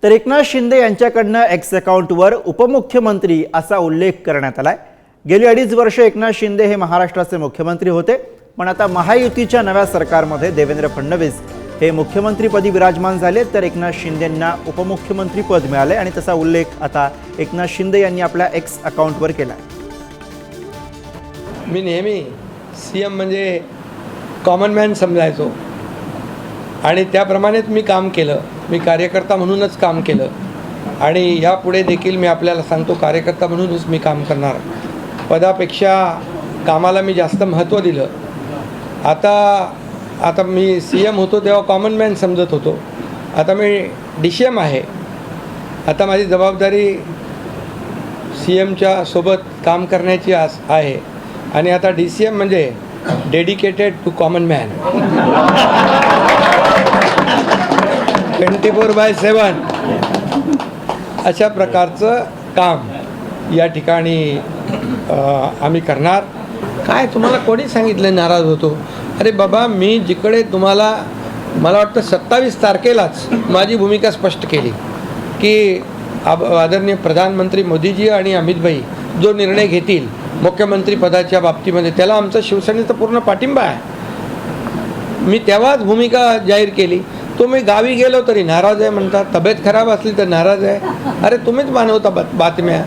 तर एकनाथ शिंदे यांच्याकडनं एक्स अकाउंटवर उपमुख्यमंत्री असा उल्लेख करण्यात आलाय। गेली 2.5 वर्ष एकनाथ शिंदे हे महाराष्ट्राचे मुख्यमंत्री होते, पण आता महायुतीच्या नव्या सरकारमध्ये देवेंद्र फडणवीस हे मुख्यमंत्रीपदी विराजमान झाले, तर एकनाथ शिंदेंना उपमुख्यमंत्री पद मिळाले आणि तसा उल्लेख आता एकनाथ शिंदे यांनी आपल्या एक्स अकाउंटवर केला। मी नेहमी सीएम म्हणजे कॉमन मॅन समजायचो आणि त्याप्रमाणेच मी काम केलं। मी कार्यकर्ता म्हणूनच काम केलं आणि यापुढे देखील मी आपल्याला सांगतो, कार्यकर्ता म्हणूनच मी काम करणार। पदापेक्षा कामाला मी जास्त महत्त्व दिलं। आता मी सीएम होतो तेव्हा कॉमन मॅन समजत होतो, आता मी DCM आहे। आता माझी जबाबदारी सीएमच्या सोबत काम करण्याची आहे आणि आता DCM म्हणजे डेडिकेटेड टू कॉमन मॅन। 24/7 अशा प्रकारचं काम या ठिकाणी आम्ही करणार। काय तुम्हाला कोणी सांगितलं नाराज होतो? अरे बाबा, मी जिकडे तुम्हाला मला वाटतं 27 तारखेलाच माझी भूमिका स्पष्ट केली की आदरणीय प्रधानमंत्री मोदीजी आणि अमित भाई जो निर्णय घेतील मुख्यमंत्री पदाच्या बाबतीमध्ये त्याला आमचा शिवसेनेचा पूर्ण पाठिंबा आहे। मी तेव्हाच भूमिका जाहीर केली। तुम्ही गावी गेलो तरी नाराज आहे म्हणतात, तब्येत खराब असली तर नाराज आहे। अरे तुम्हीच मानवता बातम्या।